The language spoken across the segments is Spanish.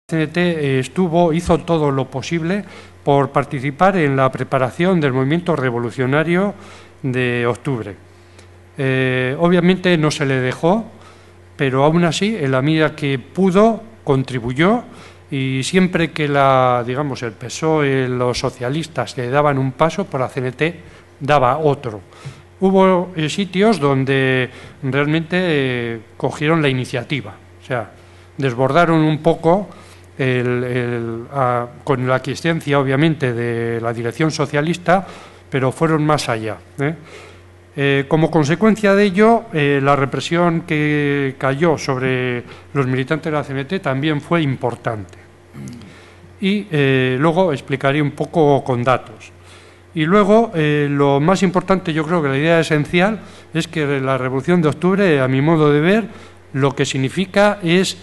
CNT hizo todo lo posible por participar en la preparación del movimiento revolucionario de octubre. Obviamente no se le dejó, pero aún así, en la medida que pudo, contribuyó, y siempre que el PSOE, los socialistas le daban un paso, por la CNT daba otro. Hubo sitios donde realmente cogieron la iniciativa, o sea, desbordaron un poco con la aquiescencia, obviamente, de la dirección socialista, pero fueron más allá. Como consecuencia de ello, la represión que cayó sobre los militantes de la CNT también fue importante. Y luego explicaré un poco con datos. Y luego, lo más importante, yo creo que la idea esencial, es que la Revolución de Octubre, a mi modo de ver, lo que significa es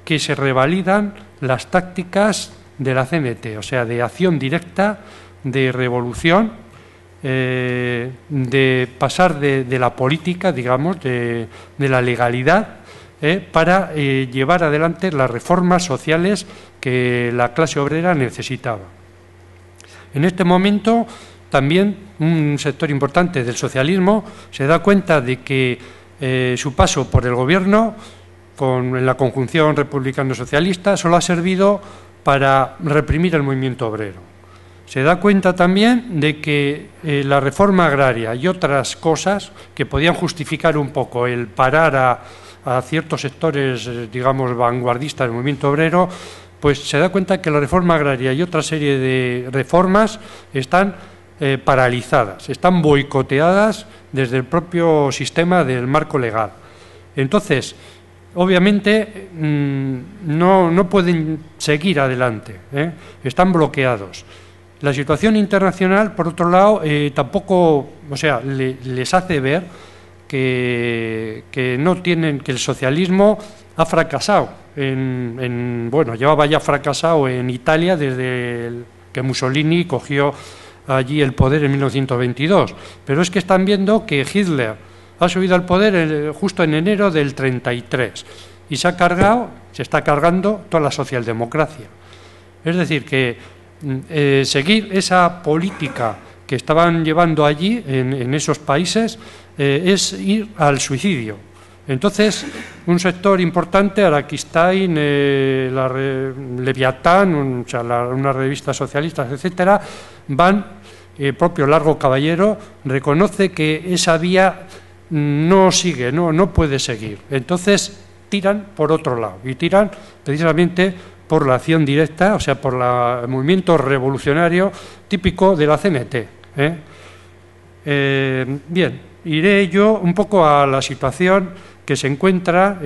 que se revalidan las tácticas de la CNT, o sea, de acción directa, de revolución, de pasar de la política, digamos, de la legalidad, para llevar adelante las reformas sociales que la clase obrera necesitaba. En este momento, también un sector importante del socialismo se da cuenta de que su paso por el gobierno, en la conjunción republicano-socialista, solo ha servido para reprimir el movimiento obrero. Se da cuenta también de que la reforma agraria y otras cosas que podían justificar un poco el parar a ciertos sectores, digamos, vanguardistas del movimiento obrero, pues se da cuenta que la reforma agraria y otra serie de reformas están paralizadas, están boicoteadas desde el propio sistema del marco legal. Entonces, obviamente, no pueden seguir adelante, están bloqueados. La situación internacional, por otro lado, tampoco, o sea, les hace ver que el socialismo ha fracasado. Llevaba ya fracasado en Italia desde que Mussolini cogió allí el poder en 1922. Pero es que están viendo que Hitler ha subido al poder justo en enero del 33 y se está cargando toda la socialdemocracia. Es decir, que seguir esa política que estaban llevando allí, en esos países, es ir al suicidio. Entonces, un sector importante, Araquistain, Leviatán, unas revistas socialistas, etcétera, el propio Largo Caballero reconoce que esa vía no sigue, no puede seguir. Entonces, tiran por otro lado, y tiran precisamente por la acción directa, o sea, por el movimiento revolucionario típico de la CNT. Bien, iré yo un poco a la situación que se encuentra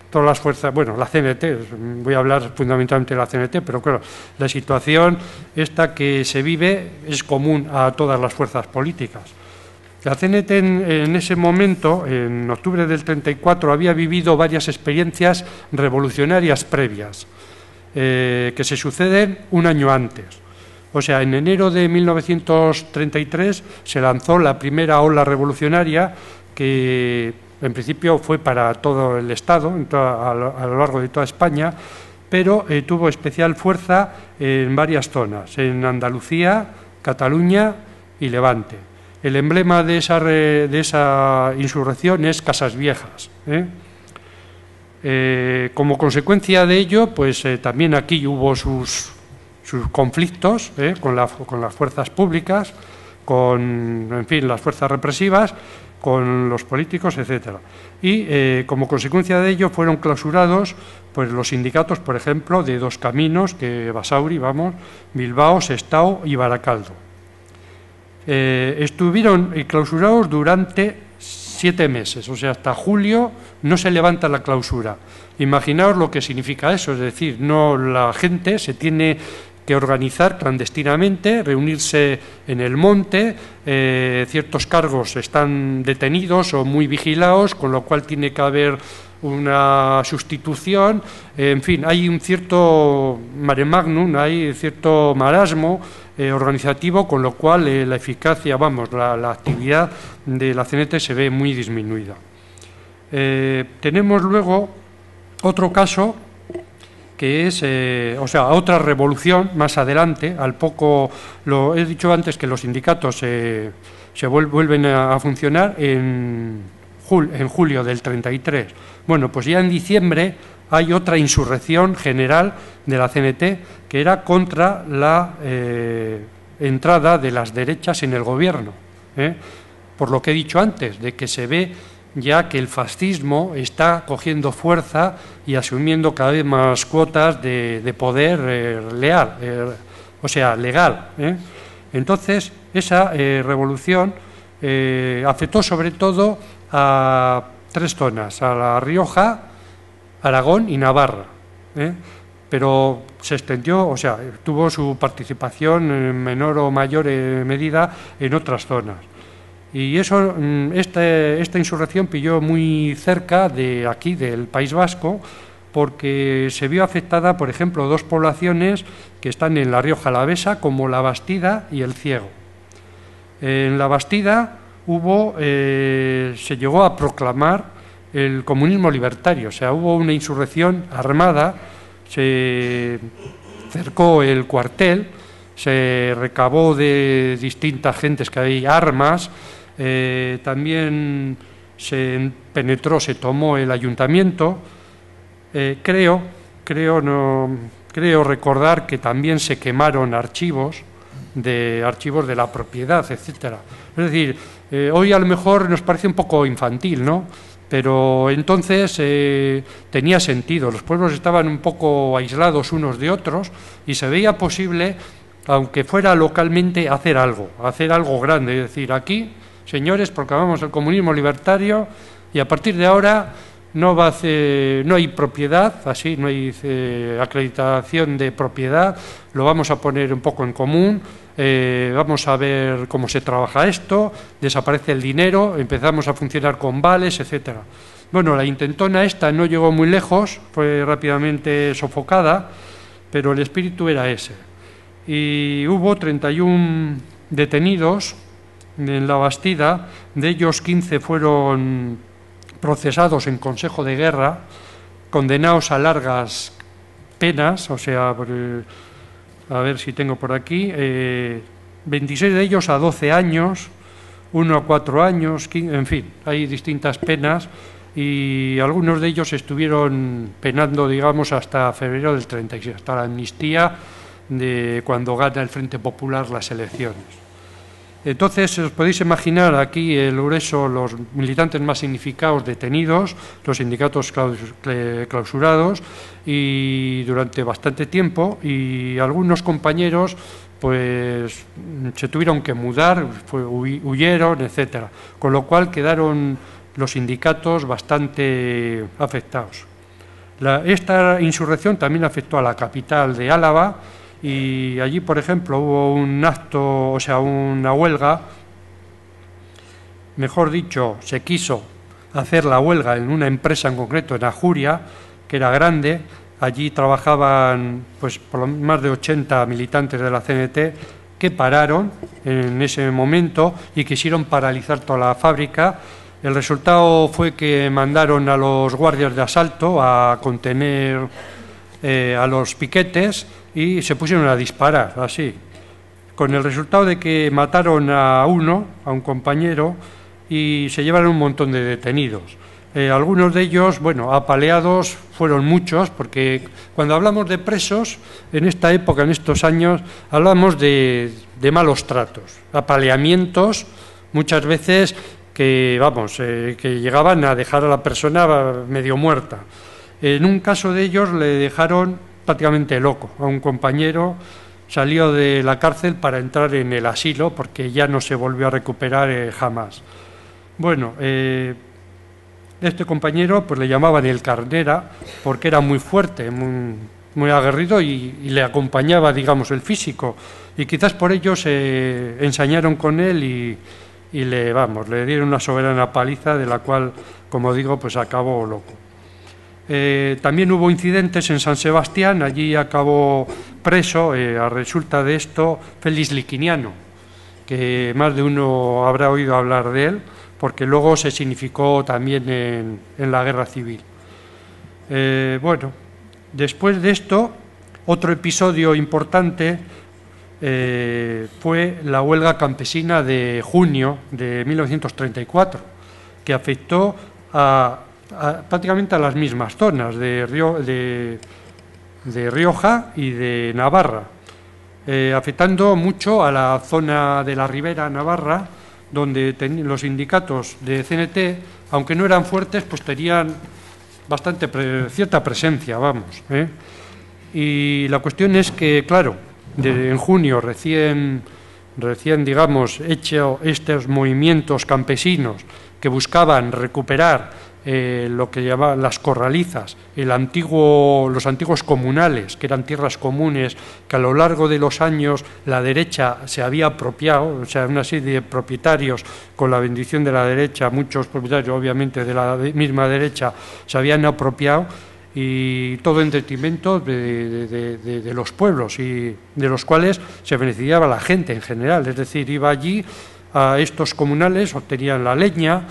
todas las fuerzas, la CNT, voy a hablar fundamentalmente de la CNT, pero claro, la situación esta que se vive es común a todas las fuerzas políticas. La CNT en ese momento, en octubre del 34, había vivido varias experiencias revolucionarias previas, que se suceden un año antes. O sea, en enero de 1933 se lanzó la primera ola revolucionaria que en principio fue para todo el Estado, a lo largo de toda España, pero tuvo especial fuerza en varias zonas, en Andalucía, Cataluña y Levante. El emblema de esa insurrección es Casas Viejas. Como consecuencia de ello, pues también aquí hubo sus conflictos con las fuerzas públicas, con las fuerzas represivas, con los políticos, etcétera. Y como consecuencia de ello fueron clausurados pues los sindicatos, por ejemplo, de Dos Caminos, Basauri, Bilbao, Sestao y Baracaldo. Estuvieron clausurados durante 7 meses, o sea, hasta julio no se levanta la clausura. Imaginaos lo que significa eso, es decir, la gente se tiene que organizar clandestinamente, reunirse en el monte, ciertos cargos están detenidos o muy vigilados, con lo cual tiene que haber una sustitución, en fin, hay un cierto mare magnum, hay cierto marasmo organizativo, con lo cual la eficacia, la actividad de la CNT se ve muy disminuida. Tenemos luego otro caso que es, otra revolución más adelante, al poco, lo he dicho antes que los sindicatos se vuelven a funcionar en julio del 33. Bueno, pues ya en diciembre hay otra insurrección general de la CNT que era contra la entrada de las derechas en el gobierno, por lo que he dicho antes, de que se ve ya que el fascismo está cogiendo fuerza y asumiendo cada vez más cuotas de poder legal. Entonces, esa revolución afectó sobre todo a 3 zonas, a La Rioja, Aragón y Navarra, pero se extendió, tuvo su participación en menor o mayor medida en otras zonas. Y eso, esta insurrección pilló muy cerca de aquí, del País Vasco, porque se vio afectada, por ejemplo, 2 poblaciones que están en La Rioja Alavesa, como La Bastida y El Ciego. En La Bastida se llegó a proclamar el comunismo libertario, hubo una insurrección armada, se cercó el cuartel, se recabó de distintas gentes que había armas, también se penetró, se tomó el ayuntamiento. Creo recordar que también se quemaron archivos de la propiedad, etcétera. Es decir, hoy a lo mejor nos parece un poco infantil, ¿no? Pero entonces tenía sentido. Los pueblos estaban un poco aislados unos de otros y se veía posible, aunque fuera localmente, hacer algo grande. Es decir, aquí, señores, proclamamos el comunismo libertario y a partir de ahora no hay propiedad, no hay acreditación de propiedad, lo vamos a poner un poco en común, vamos a ver cómo se trabaja esto, desaparece el dinero, empezamos a funcionar con vales, etcétera. Bueno, la intentona esta no llegó muy lejos, fue rápidamente sofocada, pero el espíritu era ese. Y hubo 31 detenidos en La Bastida, de ellos 15 fueron procesados en Consejo de Guerra, condenados a largas penas, a ver si tengo por aquí, 26 de ellos a 12 años, 1 a 4 años, 15, en fin, hay distintas penas y algunos de ellos estuvieron penando, digamos, hasta febrero del 36, hasta la amnistía de cuando gana el Frente Popular las elecciones. Entonces, os podéis imaginar aquí el grueso, los militantes más significados detenidos, los sindicatos clausurados y durante bastante tiempo, y algunos compañeros pues se tuvieron que mudar, huyeron, etcétera, con lo cual quedaron los sindicatos bastante afectados. Esta insurrección también afectó a la capital de Álava, y allí, por ejemplo, hubo un acto, una huelga, mejor dicho, se quiso hacer la huelga en una empresa en concreto, en Ajuria, que era grande. Allí trabajaban pues por más de 80 militantes de la CNT que pararon en ese momento y quisieron paralizar toda la fábrica. El resultado fue que mandaron a los guardias de asalto a contener a los piquetes y se pusieron a disparar, así, con el resultado de que mataron a un compañero, y se llevaron un montón de detenidos. Algunos de ellos, apaleados fueron muchos, porque cuando hablamos de presos, en esta época, en estos años, hablamos de malos tratos, apaleamientos, muchas veces que llegaban a dejar a la persona medio muerta. En un caso de ellos le dejaron prácticamente loco a un compañero, salió de la cárcel para entrar en el asilo porque ya no se volvió a recuperar jamás. Este compañero pues le llamaban el Carnera porque era muy fuerte, muy aguerrido y le acompañaba, digamos, el físico, y quizás por ello se ensañaron con él y le dieron una soberana paliza de la cual, como digo, pues acabó loco. También hubo incidentes en San Sebastián, allí acabó preso, a resulta de esto, Félix Liquiniano, que más de uno habrá oído hablar de él, porque luego se significó también en la guerra civil. Después de esto, otro episodio importante fue la huelga campesina de junio de 1934, que afectó prácticamente a las mismas zonas de Rioja y de Navarra, afectando mucho a la zona de la Ribera Navarra, donde los sindicatos de CNT, aunque no eran fuertes, pues tenían cierta presencia, vamos. Y la cuestión es que, claro, en junio recién, digamos, hecho estos movimientos campesinos que buscaban recuperar lo que llamaban las corralizas, los antiguos comunales, que eran tierras comunes, que a lo largo de los años la derecha se había apropiado, o sea, una serie de propietarios, con la bendición de la derecha, muchos propietarios obviamente de la misma derecha se habían apropiado, y todo en detrimento de los pueblos, y de los cuales se beneficiaba la gente en general, es decir, iba allí a estos comunales, obtenían la leña,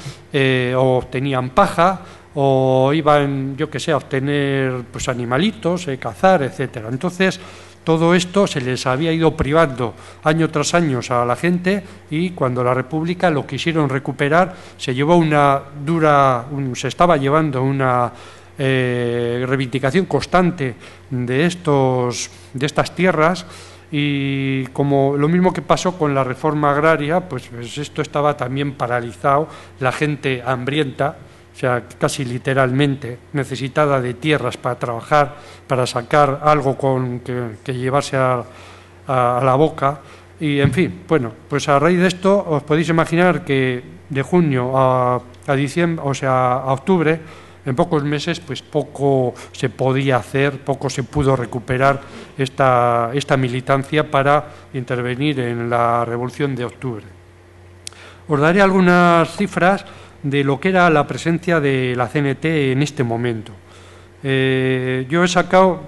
o obtenían paja, o iban, yo que sé, a obtener pues animalitos, cazar, etcétera. Entonces, todo esto se les había ido privando año tras año a la gente, y cuando la República lo quisieron recuperar, se estaba llevando una reivindicación constante de estas tierras. Y como lo mismo que pasó con la reforma agraria, pues esto estaba también paralizado, la gente hambrienta, o sea, casi literalmente necesitada de tierras para trabajar, para sacar algo que llevarse a la boca. Y, en fin, bueno, pues a raíz de esto os podéis imaginar que de junio a diciembre, o sea, a octubre, en pocos meses, pues poco se podía hacer, poco se pudo recuperar esta militancia para intervenir en la Revolución de Octubre. Os daré algunas cifras de lo que era la presencia de la CNT en este momento. Yo he sacado,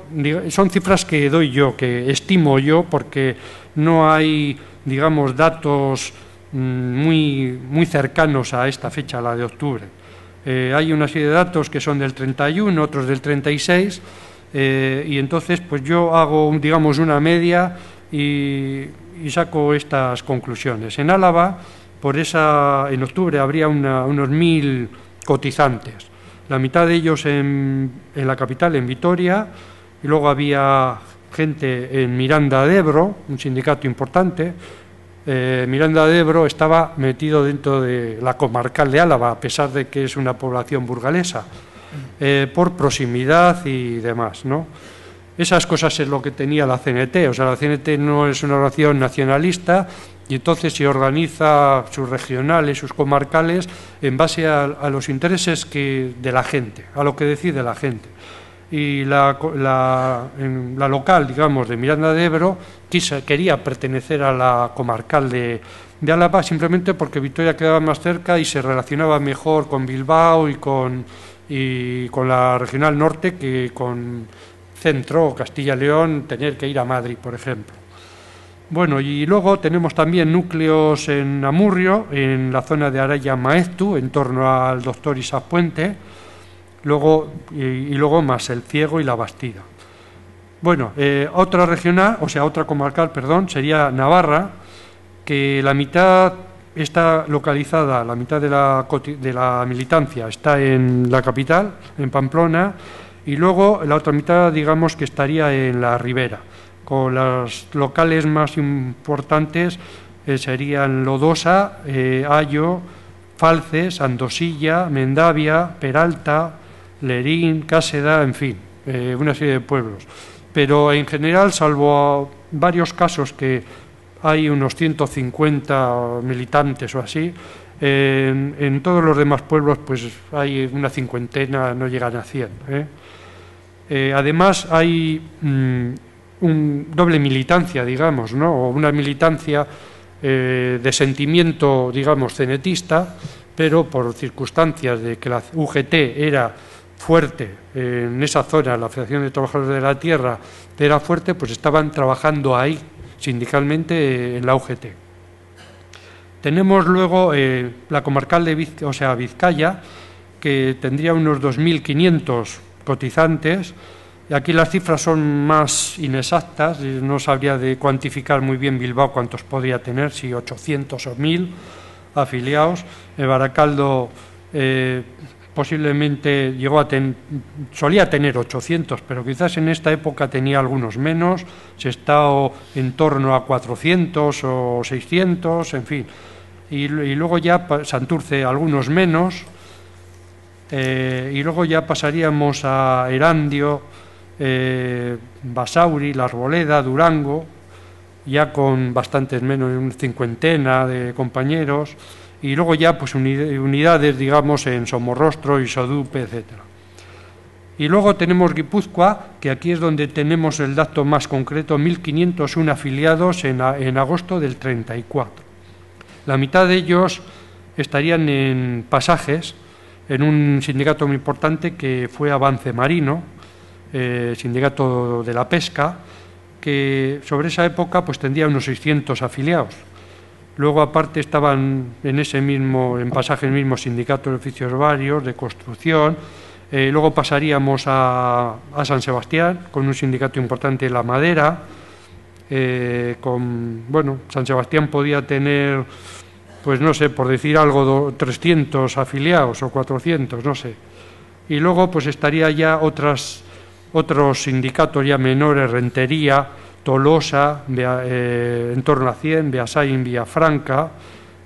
son cifras que doy yo, que estimo yo, porque no hay, digamos, datos muy cercanos a esta fecha, la de octubre. Hay una serie de datos que son del 31, otros del 36, y entonces pues yo hago, digamos, una media y saco estas conclusiones. En Álava, en octubre habría unos 1000 cotizantes, la mitad de ellos en la capital, en Vitoria, y luego había gente en Miranda de Ebro, un sindicato importante. Miranda de Ebro estaba metido dentro de la comarcal de Álava, a pesar de que es una población burgalesa, por proximidad y demás, ¿no? Esas cosas es lo que tenía la CNT, o sea, la CNT no es una organización nacionalista, y entonces se organiza sus regionales, sus comarcales, en base a los intereses de la gente, a lo que decide la gente. Y la local, digamos, de Miranda de Ebro quería pertenecer a la comarcal de Álava, simplemente porque Vitoria quedaba más cerca y se relacionaba mejor con Bilbao y con la regional norte que con centro o Castilla y León, tener que ir a Madrid, por ejemplo. Bueno, y luego tenemos también núcleos en Amurrio, en la zona de Araya Maeztu, en torno al doctor Isaac Puente, y luego más el Ciego y la Bastida. Bueno, otra regional, o sea, otra comarcal, perdón, sería Navarra, que la mitad está localizada, la mitad de la militancia está en la capital, en Pamplona, y luego la otra mitad, digamos, que estaría en la Ribera, con las locales más importantes serían Lodosa, Ayo, Falces, Andosilla, Mendavia, Peralta, Lerín, Cáseda, en fin, una serie de pueblos. Pero en general, salvo varios casos que hay unos 150 militantes o así, en todos los demás pueblos pues hay una cincuentena, no llegan a 100. Además hay un doble militancia, digamos, ¿no? O una militancia de sentimiento, digamos, cenetista, pero por circunstancias de que la UGT era fuerte en esa zona, la Federación de Trabajadores de la Tierra era fuerte, pues estaban trabajando ahí sindicalmente en la UGT. Tenemos luego la comarcal de Vizcaya, que tendría unos 2.500 cotizantes, Y aquí las cifras son más inexactas, no sabría de cuantificar muy bien Bilbao cuántos podría tener, si 800 o 1000 afiliados. Baracaldo posiblemente solía tener 800, pero quizás en esta época tenía algunos menos, se está en torno a 400 o 600, en fin. Y luego ya Santurce algunos menos, y luego ya pasaríamos a Erandio, Basauri, La Arboleda, Durango, ya con bastantes menos, una cincuentena de compañeros, y luego ya pues unidades, digamos, en Somorrostro, Isodupe, etcétera. Y luego tenemos Guipúzcoa, que aquí es donde tenemos el dato más concreto, 1.501 afiliados en agosto del 34. La mitad de ellos estarían en Pasajes, en un sindicato muy importante que fue Avance Marino, sindicato de la pesca, que sobre esa época pues tendría unos 600 afiliados. Luego, aparte, estaban en Pasajes mismo sindicatos de oficios varios, de construcción. Luego pasaríamos a San Sebastián, con un sindicato importante de la madera. San Sebastián podía tener, pues no sé, por decir algo, 300 afiliados o 400, no sé. Y luego pues estaría ya otros sindicatos ya menores, Rentería, Tolosa, en torno a 100, Beasain, Villafranca,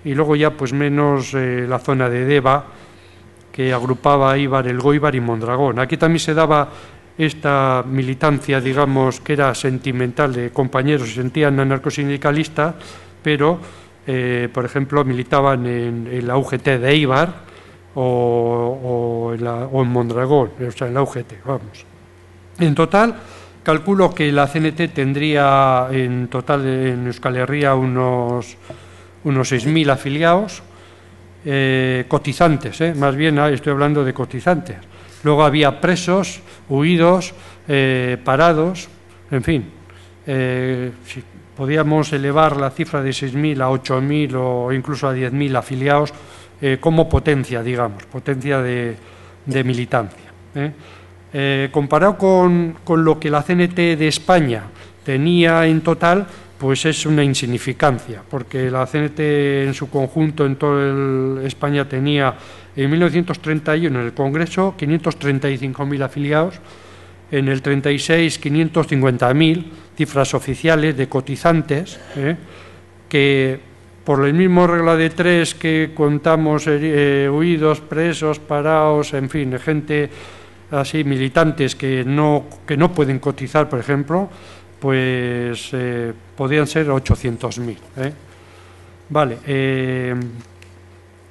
y luego ya pues menos la zona de Deva, que agrupaba Eibar, Elgoibar y Mondragón. Aquí también se daba esta militancia, digamos, que era sentimental, de compañeros, se sentían anarcosindicalistas, pero, por ejemplo, militaban en la UGT de Eibar o en Mondragón, o sea, en la UGT, vamos. En total, calculo que la CNT tendría en total en Euskal Herria unos 6.000 afiliados, cotizantes, más bien estoy hablando de cotizantes. Luego había presos, huidos, parados, en fin. Si podíamos elevar la cifra de 6.000 a 8.000 o incluso a 10.000 afiliados como potencia, digamos, potencia de militancia. Comparado con lo que la CNT de España tenía en total, pues es una insignificancia, porque la CNT en su conjunto en toda España tenía en 1931 en el Congreso 535.000 afiliados, en el 36 550.000 cifras oficiales de cotizantes, que por la misma regla de tres que contamos huidos, presos, parados, en fin, gente así, militantes que no pueden cotizar, por ejemplo, pues podrían ser 800.000. Vale.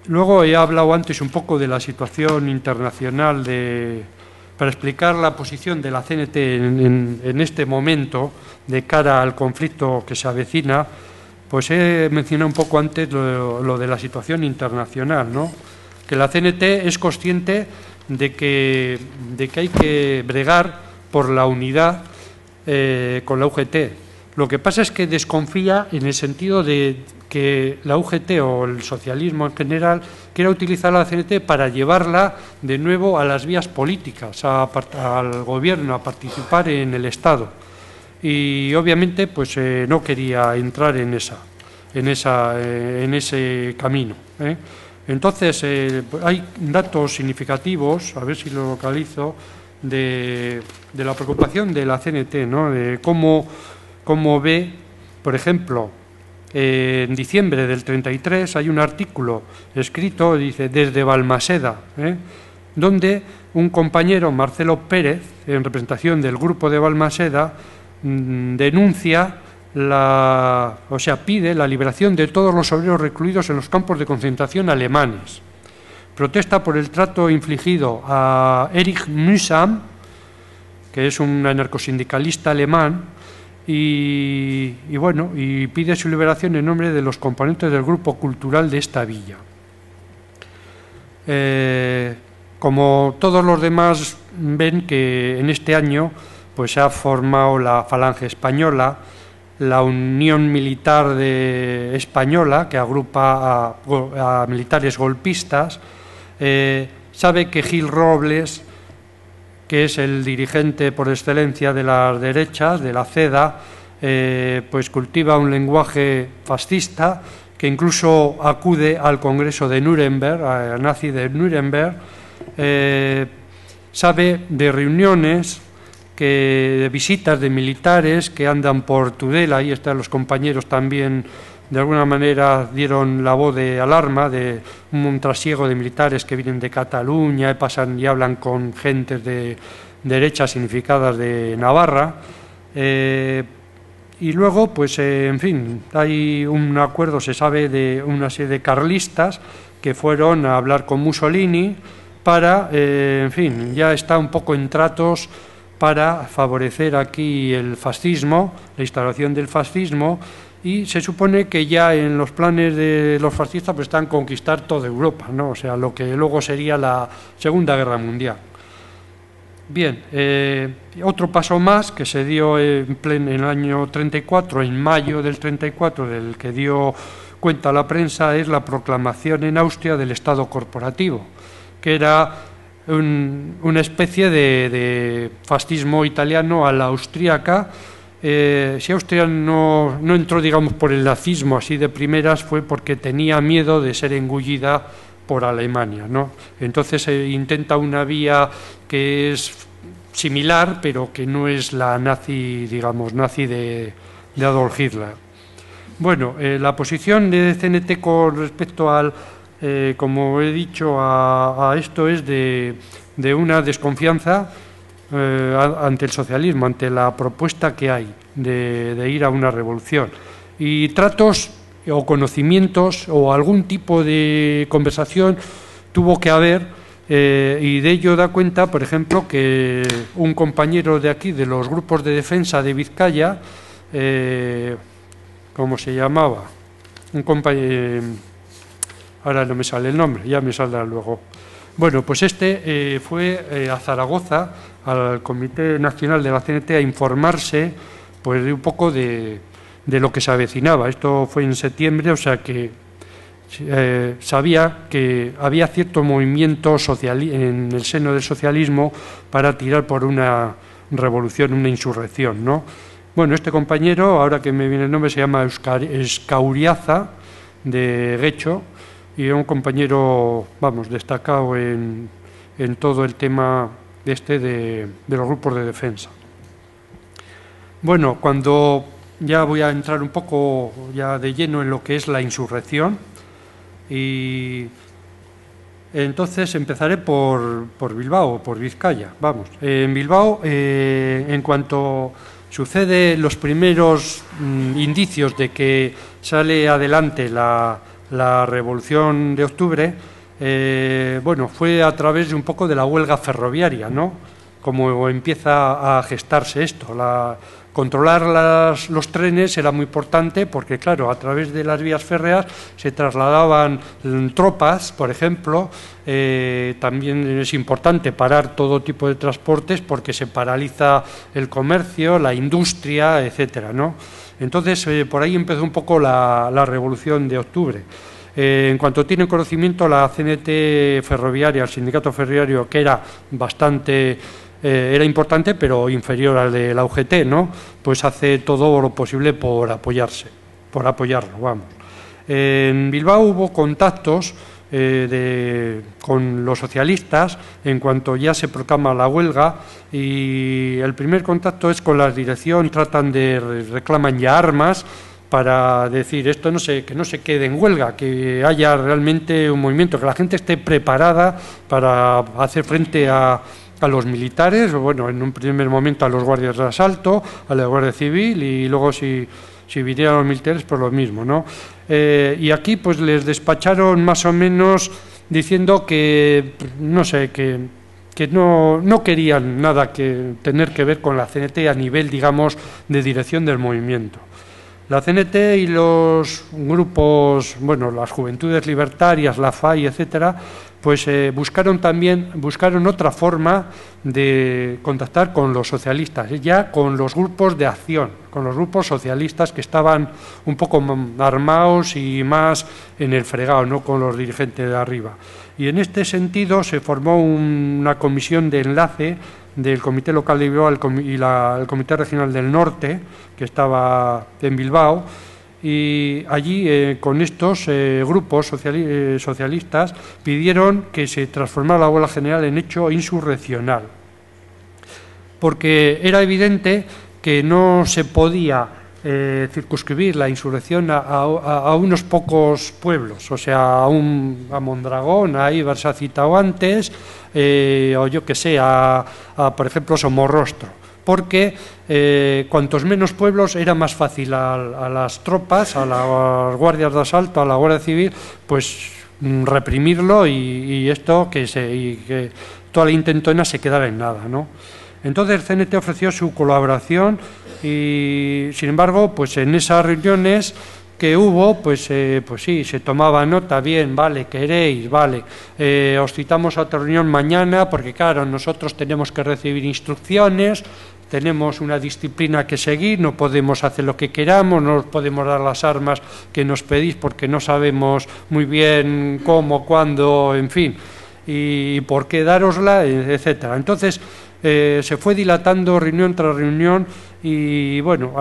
Luego he hablado antes un poco de la situación internacional para explicar la posición de la CNT en este momento de cara al conflicto que se avecina. Pues he mencionado un poco antes lo de la situación internacional, ¿no? Que la CNT es consciente de que hay que bregar por la unidad con la UGT. Lo que pasa es que desconfía en el sentido de que la UGT o el socialismo en general quiera utilizar la CNT para llevarla de nuevo a las vías políticas, al gobierno, a participar en el Estado. Y obviamente pues no quería entrar en ese camino. Entonces hay datos significativos, a ver si lo localizo, de la preocupación de la CNT, ¿no? De cómo ve, por ejemplo, en diciembre del 33 hay un artículo escrito, dice, desde Balmaseda, donde un compañero, Marcelo Pérez, en representación del grupo de Balmaseda, denuncia pide la liberación de todos los obreros recluidos en los campos de concentración alemanes. Protesta por el trato infligido a Erich Mühsam, que es un anarcosindicalista alemán, y pide su liberación en nombre de los componentes del grupo cultural de esta villa. Como todos los demás ven que en este año pues se ha formado la Falange Española, la Unión Militar Española, que agrupa a militares golpistas, sabe que Gil Robles que es el dirigente por excelencia de las derechas, de la CEDA, pues cultiva un lenguaje fascista que incluso acude al Congreso de Nuremberg, al nazi de Nuremberg, sabe de reuniones, de visitas de militares que andan por Tudela, ahí están los compañeros también, de alguna manera dieron la voz de alarma de un trasiego de militares que vienen de Cataluña y pasan y hablan con gentes de derechas significadas de Navarra. Y luego, pues, en fin, hay un acuerdo, se sabe, de una serie de carlistas que fueron a hablar con Mussolini para, en fin, ya está un poco en tratos para favorecer aquí el fascismo, la instalación del fascismo, y se supone que ya en los planes de los fascistas pues están conquistar toda Europa, ¿no? O sea, lo que luego sería la Segunda Guerra Mundial. Bien, otro paso más que se dio en el año 34, en mayo del 34, del que dio cuenta la prensa, es la proclamación en Austria del Estado corporativo, que era una especie de fascismo italiano a la austríaca. Si Austria no entró, digamos, por el nazismo así de primeras, fue porque tenía miedo de ser engullida por Alemania, ¿no? Entonces se intenta una vía que es similar, pero que no es la nazi, digamos, nazi de Adolf Hitler. Bueno, la posición de CNT con respecto al, como he dicho, a esto es de una desconfianza ante el socialismo, ante la propuesta que hay de ir a una revolución. Y tratos o conocimientos o algún tipo de conversación tuvo que haber, y de ello da cuenta, por ejemplo, que un compañero de aquí, de los grupos de defensa de Vizcaya, ¿cómo se llamaba? Un compañero, ahora no me sale el nombre, ya me saldrá luego. Bueno, pues este fue a Zaragoza, al Comité Nacional de la CNT, a informarse pues de un poco de lo que se avecinaba. Esto fue en septiembre, o sea que sabía que había cierto movimiento social en el seno del socialismo para tirar por una revolución, una insurrección, ¿no? Bueno, este compañero, ahora que me viene el nombre, se llama Escauriaza, de Guecho, y es un compañero, vamos, destacado en todo el tema de los grupos de defensa. Bueno, cuando ya voy a entrar un poco ya de lleno en lo que es la insurrección, y entonces empezaré por Bilbao, por Vizcaya. Vamos, en Bilbao, en cuanto sucede los primeros indicios de que sale adelante la Revolución de Octubre, bueno, fue a través de un poco de la huelga ferroviaria, ¿no? Como empieza a gestarse esto. Controlar los trenes era muy importante porque, claro, a través de las vías férreas se trasladaban tropas, por ejemplo. También es importante parar todo tipo de transportes porque se paraliza el comercio, la industria, etcétera, ¿no? Entonces, por ahí empezó un poco la Revolución de Octubre. En cuanto tiene conocimiento, la CNT ferroviaria, el sindicato ferroviario, que era bastante... era importante, pero inferior al de la UGT, ¿no? Pues hace todo lo posible por apoyarlo, vamos. En Bilbao hubo contactos con los socialistas en cuanto ya se proclama la huelga, y el primer contacto es con la dirección, reclaman ya armas para decir esto que no se quede en huelga, que haya realmente un movimiento, que la gente esté preparada para hacer frente a los militares, o bueno, en un primer momento a los guardias de asalto, a la Guardia Civil, y luego si vinieran los militares, pues lo mismo, ¿no? Y aquí pues les despacharon más o menos diciendo que, no sé, que no querían nada que tener que ver con la CNT a nivel, digamos, de dirección del movimiento. La CNT y los grupos, bueno, las Juventudes Libertarias, la FAI, etcétera, pues buscaron otra forma de contactar con los socialistas, ya con los grupos de acción, con los grupos socialistas que estaban un poco armados y más en el fregado, no con los dirigentes de arriba. Y en este sentido se formó una comisión de enlace del Comité Local de Bilbao y el Comité Regional del Norte, que estaba en Bilbao, y allí con estos grupos socialistas pidieron que se transformara la huelga general en hecho insurreccional, porque era evidente que no se podía circunscribir la insurrección a unos pocos pueblos, o sea, a Mondragón, a Eibar se ha citado antes, o yo que sé, por ejemplo, Somorrostro, porque cuantos menos pueblos era más fácil a las tropas, a las guardias de asalto, a la Guardia Civil, pues reprimirlo y esto que toda la intentona se quedara en nada, ¿no? Entonces el CNT ofreció su colaboración y, sin embargo, pues en esas reuniones que hubo, pues sí, se tomaba nota, bien, vale, queréis, vale, os citamos a otra reunión mañana porque, claro, nosotros tenemos que recibir instrucciones, tenemos una disciplina que seguir, no podemos hacer lo que queramos, no os podemos dar las armas que nos pedís porque no sabemos muy bien cómo, cuándo, en fin, y por qué dárosla, etcétera. Entonces, se fue dilatando reunión tras reunión y, bueno,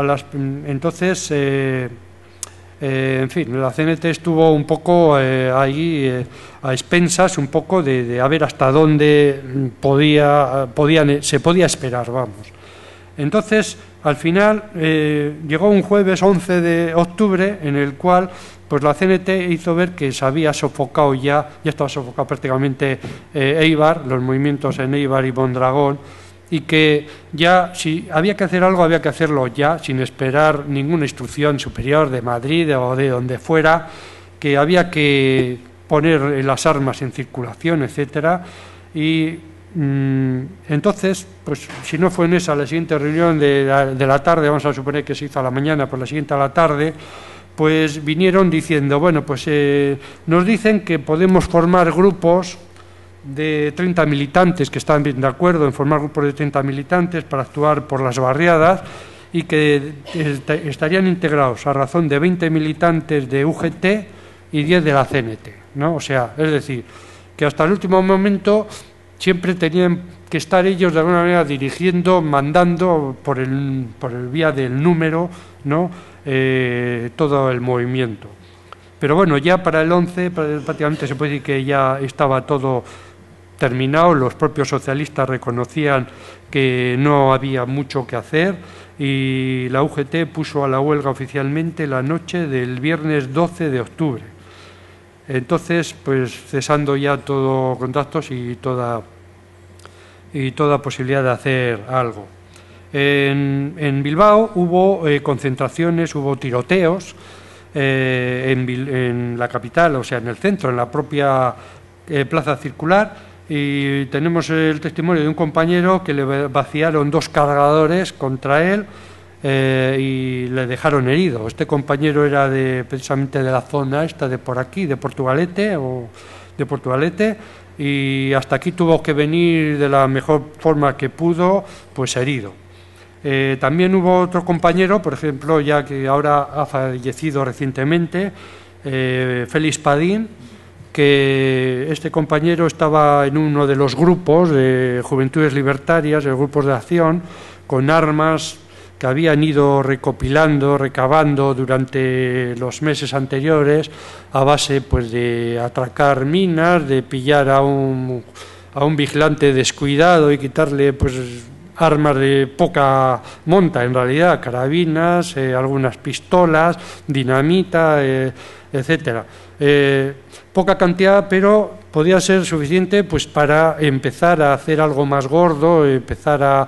entonces, en fin, la CNT estuvo un poco ahí a expensas, un poco de a ver hasta dónde se podía esperar, vamos. Entonces, al final, llegó un jueves 11 de octubre en el cual pues la CNT hizo ver que se había sofocado ya estaba sofocado prácticamente Eibar, los movimientos en Eibar y Mondragón, y que ya si había que hacer algo, había que hacerlo ya, sin esperar ninguna instrucción superior de Madrid o de donde fuera, que había que poner las armas en circulación, etcétera, y entonces, pues si no fue en esa, la siguiente reunión de la tarde, vamos a suponer que se hizo a la mañana, pues la siguiente a la tarde, pues vinieron diciendo, bueno, pues nos dicen que podemos formar grupos de 30 militantes, que están bien de acuerdo en formar grupos de 30 militantes para actuar por las barriadas y que estarían integrados a razón de 20 militantes de UGT y 10 de la CNT, ¿no? O sea, es decir, que hasta el último momento siempre tenían que estar ellos de alguna manera dirigiendo, mandando por el vía del número, ¿no? Todo el movimiento. Pero bueno, ya para el 11 prácticamente se puede decir que ya estaba todo terminado, los propios socialistas reconocían que no había mucho que hacer y la UGT puso a la huelga oficialmente la noche del viernes 12 de octubre. Entonces, pues cesando ya todo contactos y toda posibilidad de hacer algo. En Bilbao hubo concentraciones, hubo tiroteos en la capital, o sea, en el centro, en la propia plaza circular, y tenemos el testimonio de un compañero que le vaciaron 2 cargadores contra él y le dejaron herido. Este compañero era precisamente de la zona esta de por aquí, de Portugalete, y hasta aquí tuvo que venir de la mejor forma que pudo, pues herido. También hubo otro compañero, por ejemplo, ya que ahora ha fallecido recientemente, Félix Padín, que este compañero estaba en uno de los grupos de Juventudes Libertarias, de grupos de acción, con armas que habían ido recabando durante los meses anteriores a base pues de atracar minas, de pillar a un vigilante descuidado y quitarle pues armas de poca monta, en realidad, carabinas, algunas pistolas, dinamita, etcétera. Poca cantidad, pero podía ser suficiente pues para empezar a hacer algo más gordo, empezar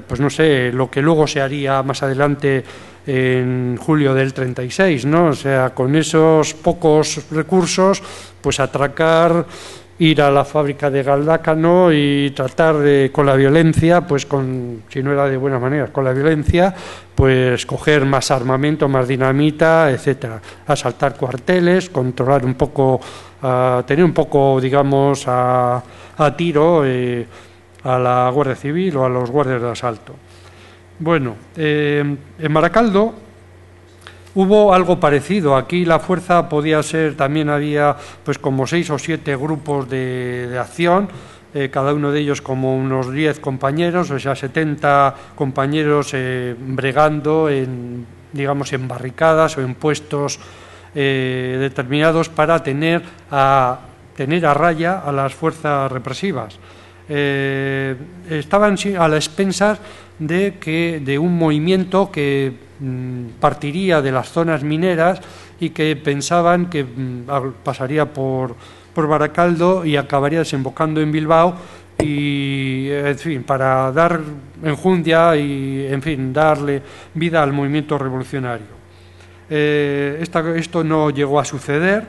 pues no sé, lo que luego se haría más adelante en julio del 36, ¿no? O sea, con esos pocos recursos, pues atracar, ir a la fábrica de Galdácano y tratar con la violencia, pues si no era de buena manera, con la violencia, pues coger más armamento, más dinamita, etcétera, asaltar cuarteles, controlar un poco, tener un poco, digamos, a tiro a la Guardia Civil o a los guardias de asalto. Bueno, en Baracaldo hubo algo parecido. Aquí la fuerza podía ser, también había pues como 6 o 7 grupos de acción cada uno de ellos como unos 10 compañeros, o sea, 70 compañeros bregando digamos, en barricadas o en puestos determinados para tener a raya a las fuerzas represivas. Estaban a las expensas de un movimiento que partiría de las zonas mineras y que pensaban que pasaría por Baracaldo y acabaría desembocando en Bilbao, y en fin, para dar enjundia y en fin, darle vida al movimiento revolucionario. Esto no llegó a suceder,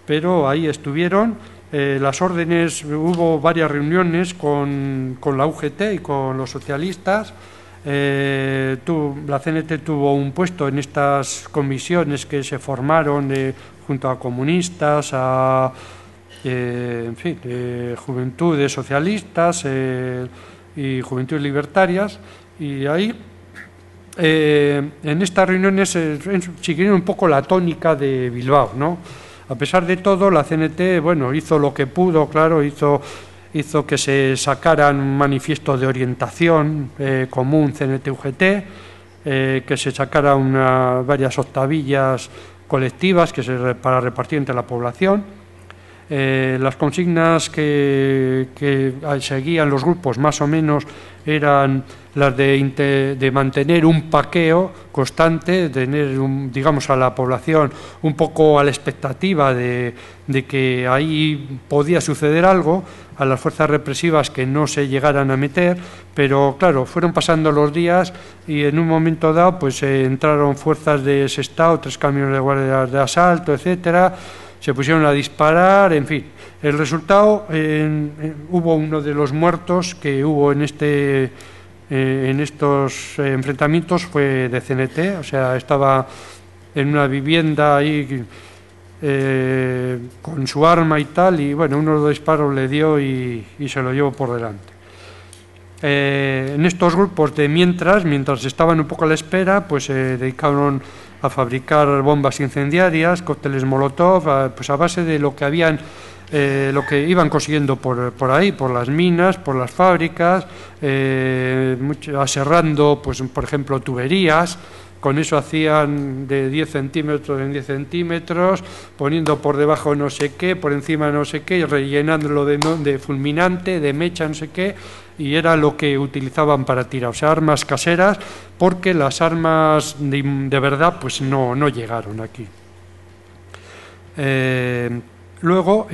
pero ahí estuvieron. Las órdenes, hubo varias reuniones con la UGT y con los socialistas. La CNT tuvo un puesto en estas comisiones que se formaron junto a comunistas, en fin, juventudes socialistas y juventudes libertarias, y ahí en estas reuniones siguieron un poco la tónica de Bilbao, ¿no? A pesar de todo, la CNT, bueno, hizo lo que pudo, claro, hizo que se sacaran un manifiesto de orientación común CNT-UGT, que se sacaran varias octavillas colectivas para repartir entre la población. Las consignas que seguían los grupos más o menos eran las de mantener un paqueo constante, tener digamos a la población un poco a la expectativa de que ahí podía suceder algo, a las fuerzas represivas que no se llegaran a meter, pero claro, fueron pasando los días y en un momento dado pues entraron fuerzas de Sestao, 3 camiones de guardias de asalto, etcétera. Se pusieron a disparar, en fin. El resultado, hubo uno de los muertos que hubo en estos enfrentamientos, fue de CNT, o sea, estaba en una vivienda ahí con su arma y tal, y bueno, uno de los disparos le dio y se lo llevó por delante. En estos grupos de mientras estaban un poco a la espera, pues se dedicaron a fabricar bombas incendiarias, cócteles molotov, pues a base de lo que iban consiguiendo por ahí, por las minas, por las fábricas, aserrando, pues por ejemplo, tuberías. Con eso hacían de 10 centímetros en 10 centímetros, poniendo por debajo no sé qué, por encima no sé qué, y rellenándolo de fulminante, de mecha, no sé qué, y era lo que utilizaban para tirar, o sea, armas caseras, porque las armas de verdad pues no llegaron aquí. Luego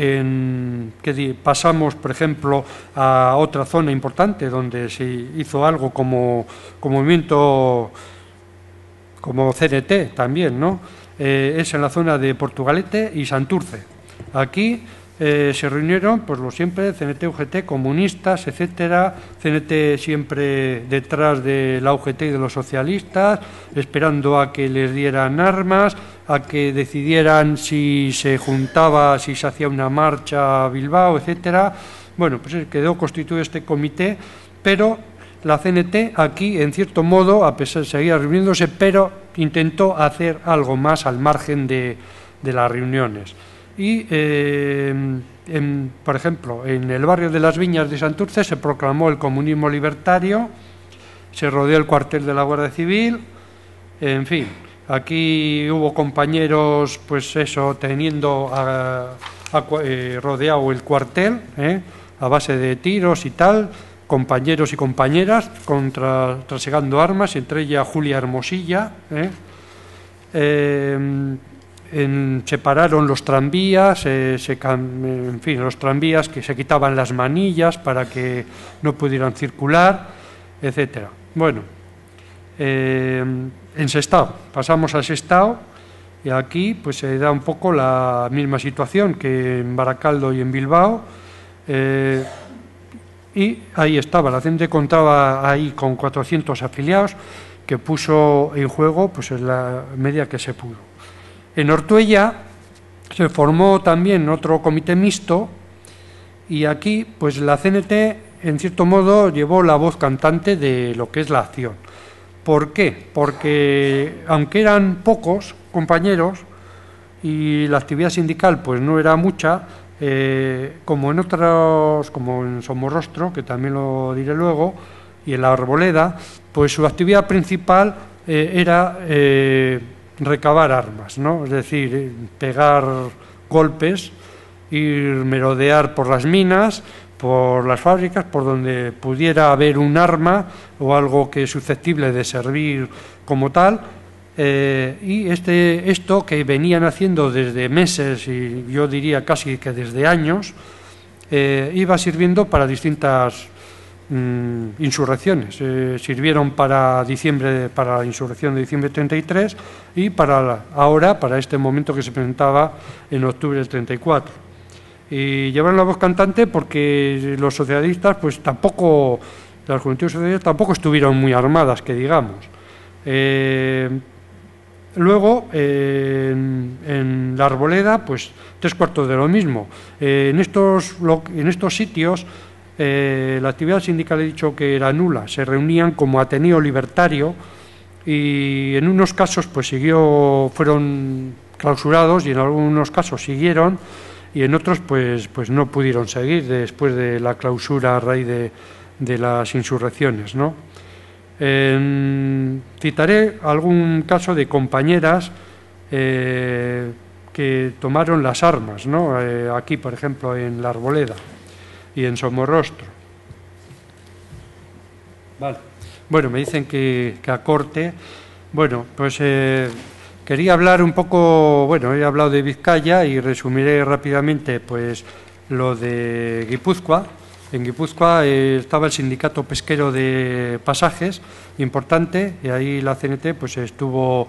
pasamos, por ejemplo, a otra zona importante donde se hizo algo como movimiento, como CNT también, ¿no? Es en la zona de Portugalete y Santurce. Aquí se reunieron, pues lo siempre, CNT, UGT, comunistas, etcétera, CNT siempre detrás de la UGT y de los socialistas, esperando a que les dieran armas, a que decidieran si se hacía una marcha a Bilbao, etcétera. Bueno, pues quedó constituido este comité, pero la CNT aquí, en cierto modo, a pesar de seguir reuniéndose, pero intentó hacer algo más al margen de las reuniones. Y, por ejemplo, en el barrio de las Viñas de Santurce se proclamó el comunismo libertario, se rodeó el cuartel de la Guardia Civil, en fin, aquí hubo compañeros, pues eso, teniendo rodeado el cuartel, a base de tiros y tal, compañeros y compañeras trasegando armas, entre ellas Julia Hermosilla. Separaron los tranvías, en fin, los tranvías que se quitaban las manillas para que no pudieran circular, etcétera. Bueno, en Sestao, pasamos a Sestao, y aquí pues se da un poco la misma situación que en Baracaldo y en Bilbao. Y ahí estaba, la CNT contaba ahí con 400 afiliados, que puso en juego pues en la medida que se pudo. En Ortuella se formó también otro comité mixto, y aquí pues la CNT en cierto modo llevó la voz cantante de lo que es la acción. ¿Por qué? Porque aunque eran pocos compañeros y la actividad sindical pues no era mucha, como en Somorrostro, que también lo diré luego, y en la Arboleda, pues su actividad principal era recabar armas, ¿no? Es decir, pegar golpes, ir merodear por las minas, por las fábricas, por donde pudiera haber un arma o algo que es susceptible de servir como tal. Y esto que venían haciendo desde meses y yo diría casi que desde años, iba sirviendo para distintas insurrecciones. Sirvieron para la insurrección de diciembre del 33 y para este momento que se presentaba en octubre del 34. Y llevaron la voz cantante porque los socialistas, pues tampoco, las juventudes socialistas tampoco estuvieron muy armadas, que digamos. Luego, en la Arboleda, pues 3/4 de lo mismo. En estos sitios, la actividad sindical, he dicho que era nula. Se reunían como Ateneo Libertario y en unos casos pues fueron clausurados y en algunos casos siguieron y en otros pues no pudieron seguir después de la clausura a raíz de las insurrecciones, ¿no? Citaré algún caso de compañeras que tomaron las armas, ¿no? Aquí, por ejemplo, en la Arboleda y en Somorrostro. Vale. Bueno, me dicen que acorte. Bueno, pues quería hablar un poco, bueno, he hablado de Vizcaya y resumiré rápidamente pues lo de Guipúzcoa. En Guipúzcoa estaba el sindicato pesquero de pasajes, importante, y ahí la CNT pues estuvo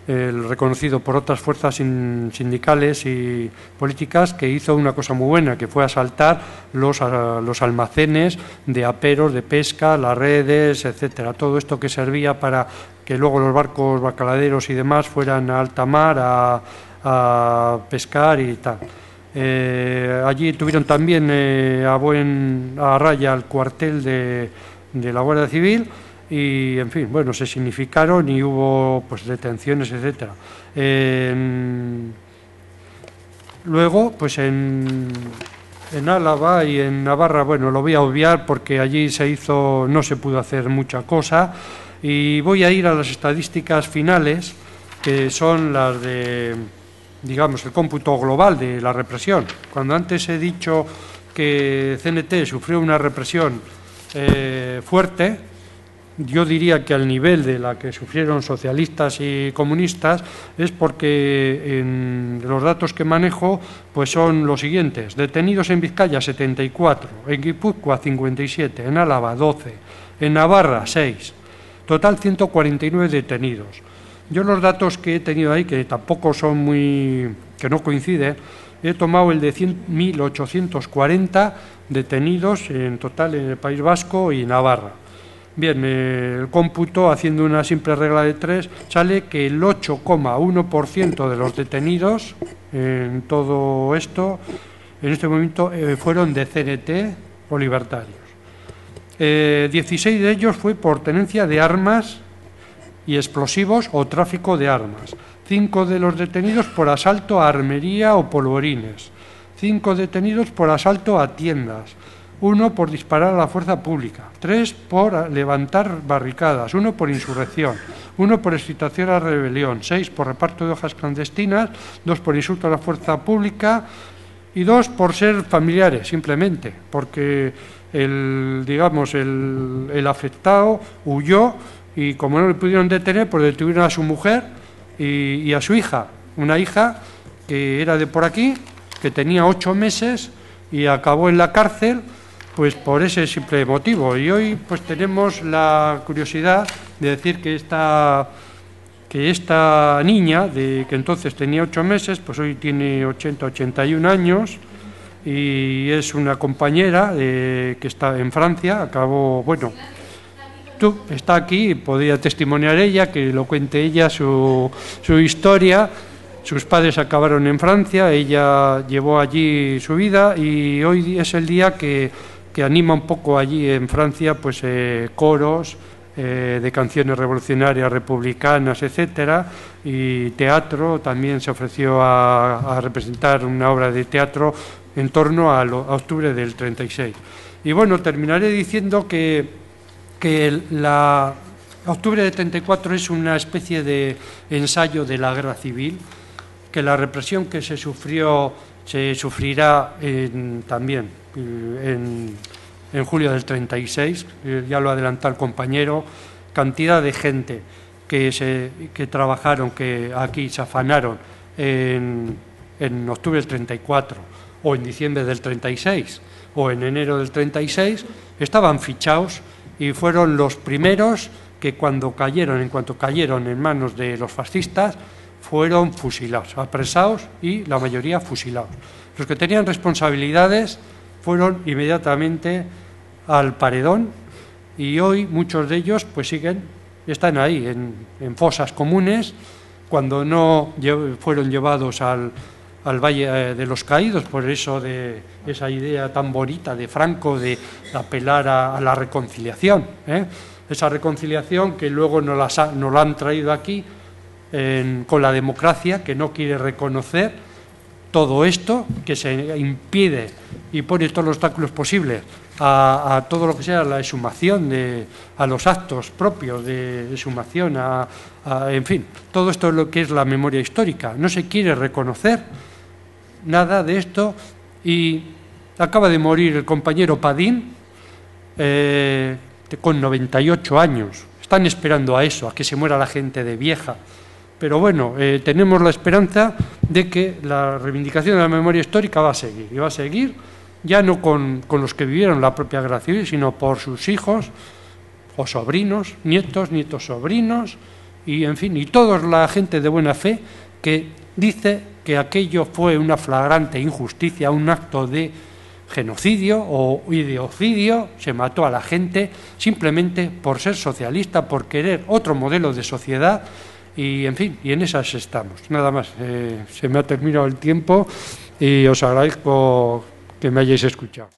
reconocido por otras fuerzas sindicales y políticas, que hizo una cosa muy buena, que fue asaltar los almacenes de aperos, de pesca, las redes, etcétera. Todo esto que servía para que luego los barcos bacaladeros y demás fueran a alta mar a pescar y tal. Allí tuvieron también a raya el cuartel de la Guardia Civil y, en fin, bueno, se significaron y hubo pues detenciones, etcétera. Luego, pues en Álava y en Navarra, bueno, lo voy a obviar porque allí no se pudo hacer mucha cosa y voy a ir a las estadísticas finales, que son las de, digamos, el cómputo global de la represión. Cuando antes he dicho que CNT sufrió una represión fuerte, yo diría que al nivel de la que sufrieron socialistas y comunistas, es porque en los datos que manejo pues son los siguientes: detenidos en Vizcaya 74, en Guipúzcoa 57, en Álava 12, en Navarra 6, total 149 detenidos. Yo los datos que he tenido ahí, que tampoco son que no coinciden, he tomado el de 1.840 detenidos en total en el País Vasco y Navarra. Bien, el cómputo, haciendo una simple regla de 3, sale que el 8,1% de los detenidos en todo esto, en este momento, fueron de CNT o libertarios. 16 de ellos fue por tenencia de armas y explosivos o tráfico de armas. 5 de los detenidos por asalto a armería o polvorines. 5 detenidos por asalto a tiendas. 1 por disparar a la fuerza pública. 3 por levantar barricadas. 1 por insurrección. 1 por excitación a la rebelión. 6 por reparto de hojas clandestinas. 2 por insulto a la fuerza pública. Y 2 por ser familiares, simplemente, porque el afectado huyó y, como no le pudieron detener, pues detuvieron a su mujer y a su hija, una hija que era de por aquí, que tenía 8 meses y acabó en la cárcel pues por ese simple motivo. Y hoy pues tenemos la curiosidad de decir que esta niña, que entonces tenía 8 meses, pues hoy tiene 81 años y es una compañera que está en Francia. Acabó, bueno, está aquí, podría testimoniar ella, que lo cuente ella, su historia. Sus padres acabaron en Francia, ella llevó allí su vida y hoy es el día que anima un poco allí en Francia pues coros de canciones revolucionarias, republicanas, etcétera, y teatro. También se ofreció a representar una obra de teatro en torno a octubre del 36. Y bueno, terminaré diciendo que octubre del 34 es una especie de ensayo de la guerra civil, que la represión que se sufrirá también en julio del 36, ya lo adelantó el compañero, cantidad de gente que trabajaron, que aquí se afanaron en octubre del 34 o en diciembre del 36 o en enero del 36, estaban fichados y fueron los primeros que en cuanto cayeron en manos de los fascistas, fueron fusilados, apresados y la mayoría fusilados. Los que tenían responsabilidades fueron inmediatamente al paredón y hoy muchos de ellos pues están ahí en fosas comunes, cuando no fueron llevados al Valle de los Caídos, por eso de esa idea tan bonita de Franco de apelar a la reconciliación, esa reconciliación que luego nos la han traído aquí con la democracia, que no quiere reconocer todo esto, que se impide y pone todos los obstáculos posibles a todo lo que sea la exhumación, a los actos propios de exhumación, en fin, todo esto es lo que es la memoria histórica. No se quiere reconocer nada de esto y acaba de morir el compañero Padín con 98 años. Están esperando a eso, a que se muera la gente de vieja. Pero bueno, tenemos la esperanza de que la reivindicación de la memoria histórica va a seguir, y va a seguir ya no con los que vivieron la propia guerra civil, sino por sus hijos o sobrinos, nietos sobrinos, y en fin, y toda la gente de buena fe que dice que aquello fue una flagrante injusticia, un acto de genocidio o ideocidio, se mató a la gente simplemente por ser socialista, por querer otro modelo de sociedad. Y, en fin, y en esas estamos. Nada más, se me ha terminado el tiempo y os agradezco que me hayáis escuchado.